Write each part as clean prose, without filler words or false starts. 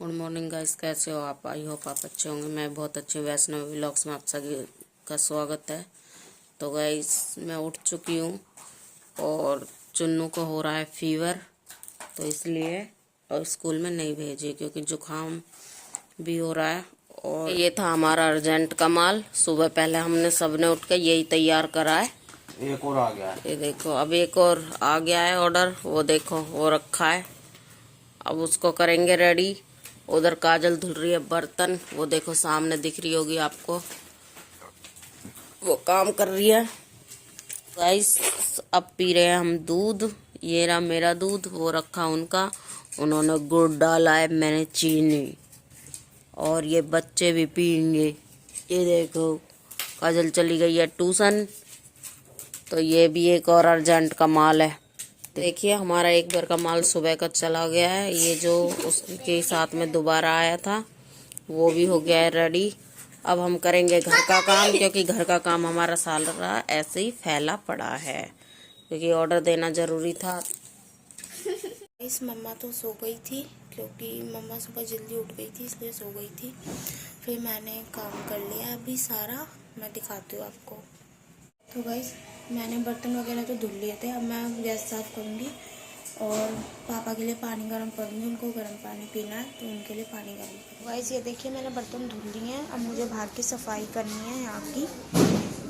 Good morning guys, कैसे हो आप? आई होप आप अच्छे होंगे। मैं बहुत अच्छी हूँ। वैष्णव व्लॉग्स में आप सभी का स्वागत है। तो गाइस मैं उठ चुकी हूँ और चुन्नू को हो रहा है फीवर, तो इसलिए और स्कूल में नहीं भेजी क्योंकि जुकाम भी हो रहा है। और ये था हमारा अर्जेंट का माल। सुबह पहले हमने सबने उठ के यही तैयार करा है। एक और आ गया है। ये देखो, अब एक और आ गया है ऑर्डर, वो देखो वो रखा है। अब उसको करेंगे रेडी। उधर काजल धुल रही है बर्तन, वो देखो सामने दिख रही होगी आपको, वो काम कर रही है। गाइस अब पी रहे हैं हम दूध। ये रहा मेरा दूध, वो रखा उनका। उन्होंने गुड़ डाला है, मैंने चीनी। और ये बच्चे भी पियेंगे। ये देखो काजल चली गई है ट्यूशन। तो ये भी एक और अर्जेंट का माल है। देखिए हमारा एक बार का माल सुबह का चला गया है। ये जो उसके साथ में दोबारा आया था वो भी हो गया है रेडी। अब हम करेंगे घर का काम, क्योंकि घर का काम हमारा सारा ऐसे ही फैला पड़ा है, क्योंकि ऑर्डर देना जरूरी था। इस मम्मा तो सो गई थी, क्योंकि मम्मा सुबह जल्दी उठ गई थी इसलिए सो गई थी। फिर मैंने काम कर लिया अभी सारा, मैं दिखाती हूँ आपको। तो गाइस मैंने बर्तन वगैरह तो धुल लिए थे। अब मैं गैस साफ़ करूँगी और पापा के लिए पानी गर्म करूँगी। उनको गर्म पानी पीना है तो उनके लिए पानी गर्म करूँगी। गाइस ये देखिए मैंने बर्तन धुल लिए हैं। अब मुझे बाहर की सफाई करनी है यहाँ की।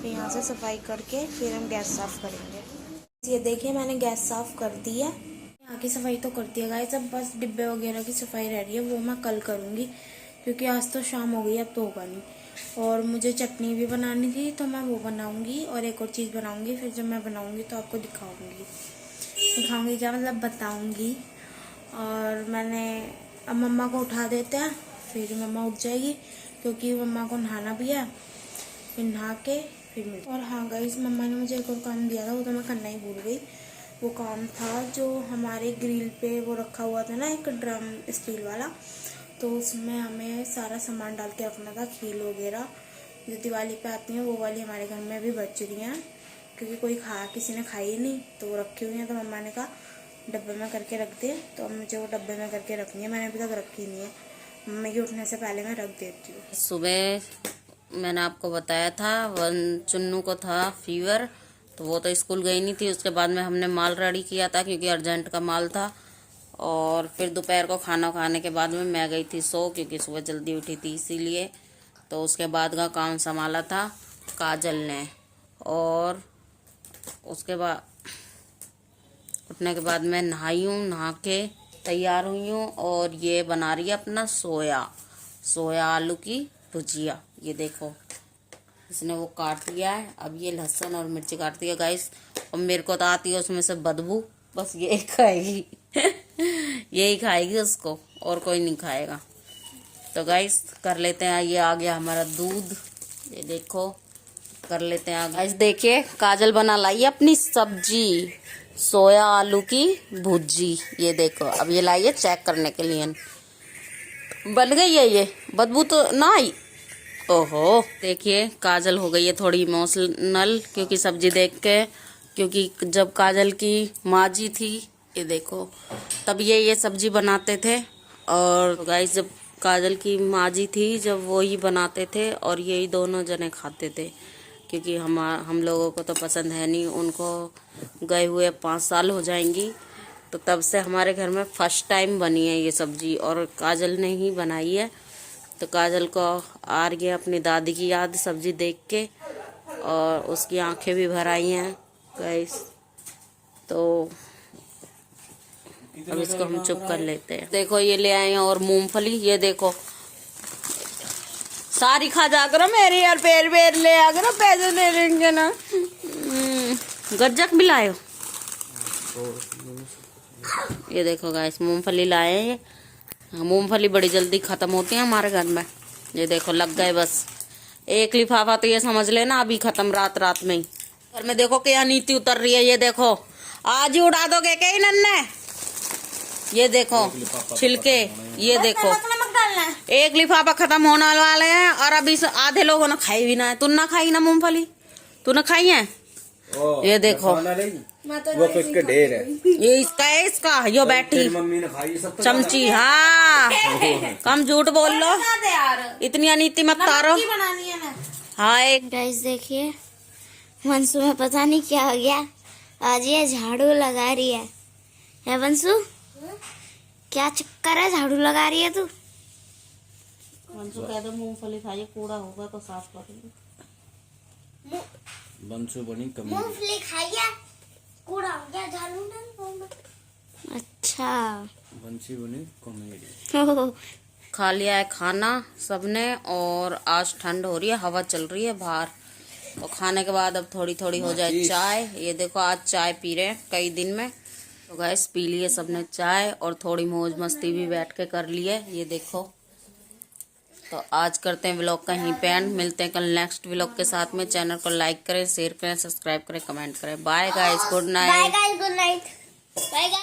फिर यहाँ से सफाई करके फिर हम गैस साफ़ करेंगे। ये देखिए मैंने गैस साफ़ कर दी है। यहाँ की सफाई तो कर दी है गाइस। अब बस डिब्बे वगैरह की सफाई रह रही है, वो मैं कल करूँगी, क्योंकि आज तो शाम हो गई, अब तो होगा नहीं। और मुझे चटनी भी बनानी थी तो मैं वो बनाऊंगी, और एक और चीज़ बनाऊंगी। फिर जब मैं बनाऊंगी तो आपको दिखाऊंगी क्या, मतलब बताऊंगी। और मैंने अब मम्मा को उठा देते हैं, फिर मम्मा उठ जाएगी, क्योंकि मम्मा को नहाना भी है। फिर नहा के फिर मिलते। और हाँ गाइस, मम्मा ने मुझे एक और काम दिया था, वो तो मैं करना ही भूल गई। वो काम था जो हमारे ग्रिल पे वो रखा हुआ था ना, एक ड्रम स्टील वाला, तो उसमें हमें सारा सामान डाल के रखना था। खील वगैरह जो दिवाली पे आती हैं वो वाली हमारे घर में भी बच रही हैं, क्योंकि किसी ने खाई नहीं तो वो रखी हुई हैं। तो मम्मा ने कहा डब्बे में करके रख दे, तो अब मुझे वो डब्बे में करके रखनी है। मैंने अभी तक रखी नहीं है, मम्मी के उठने से पहले मैं रख देती हूँ। सुबह मैंने आपको बताया था चुन्नू को था फीवर, तो वो तो स्कूल गई नहीं थी। उसके बाद में हमने माल रेडी किया था, क्योंकि अर्जेंट का माल था। और फिर दोपहर को खाना खाने के बाद में मैं गई थी सो, क्योंकि सुबह जल्दी उठी थी इसीलिए। तो उसके बाद का काम संभाला था काजल ने। और उसके बाद उठने के बाद मैं नहाई हूँ, नहा के तैयार हुई हूँ। और ये बना रही है अपना सोया आलू की भुजिया। ये देखो इसने वो काट लिया है। अब ये लहसुन और मिर्ची काटती है गाइस, और मेरे को तो आती है उसमें से बदबू, बस यही खाएगी यही खाएगी उसको, और कोई नहीं खाएगा। तो गाइस कर लेते हैं। ये आ गया हमारा दूध, ये देखो कर लेते हैं गाइस। देखिए काजल बना लाई अपनी सब्जी, सोया आलू की भुजी। ये देखो अब ये लाई है चेक करने के लिए, बन गई है। ये बदबू तो ना आई। ओहो देखिए काजल हो गई है थोड़ी इमोशनल, क्योंकि सब्जी देख के। क्योंकि जब काजल की माँ जी थी, ये देखो, तब ये सब्जी बनाते थे। और गाइस जब काजल की माँ जी थी, जब वो ही बनाते थे और यही दोनों जने खाते थे, क्योंकि हम लोगों को तो पसंद है नहीं। उनको गए हुए 5 साल हो जाएंगी, तो तब से हमारे घर में फर्स्ट टाइम बनी है ये सब्जी, और काजल ने ही बनाई है। तो काजल को आ रही है अपनी दादी की याद सब्जी देख के, और उसकी आंखें भी भर आई हैं गाइस। तो अब इसको हम चुप कर लेते हैं। देखो ये ले आए हैं और मूंगफली, ये देखो सारी खा जा करो मेरी यार, पेर ले आ करो, पैसे दे देंगे ना। गज्जक भी लाए हो। ये देखो गाइस मूंगफली लाए हैं। मूंगफली बड़ी जल्दी खत्म होती है हमारे घर में। ये देखो लग गए बस एक लिफाफा, तो ये समझ लेना अभी खत्म, रात में ही। घर में देखो क्या नीति उतर रही है। ये देखो आज ही उड़ा दोगे क्या नन्ने। ये देखो छिलके, ये देखो एक लिफाफा खत्म होने वाले हैं, और अभी आधे लोगों ने खाई भी ना है। तू ना खाई ना मूंगफली, तू ना खाई है। ये देखो वो तो इसके ढेर है। ये इसका है, इसका यो बैठी तेरी मम्मी ने खाई सब तो चमची। हाँ कम झूठ बोल लो, इतनी अनीति मत तारो। हाँ एक गाइस देखिए वंशु में पता नहीं क्या हो गया, आज ये झाड़ू लगा रही है वंशु? क्या चक्कर है, झाड़ू लगा रही है तू? वंशु कह दो मूंगफली खाइए, कूड़ा होगा तो साफ करेंगे। बंसु बनी कमी। मूंगफली खाइए, कूड़ा हो गया, झाड़ू नहीं। अच्छा बंसी बनी कॉमेडी। खा लिया है खाना सबने, और आज ठंड हो रही है, हवा चल रही है बाहर। तो खाने के बाद अब थोड़ी थोड़ी हो जाए चाय। ये देखो आज चाय पी रहे हैं कई दिन में, तो गैस पी लिए सबने चाय, और थोड़ी मौज मस्ती भी बैठ के कर ली है। ये देखो, तो आज करते हैं व्लॉग का यहीं पे एंड। मिलते हैं कल नेक्स्ट व्लॉग के साथ में। चैनल को लाइक करें, शेयर करें, सब्सक्राइब करें, कमेंट करें। Bye guys, good night. Good night.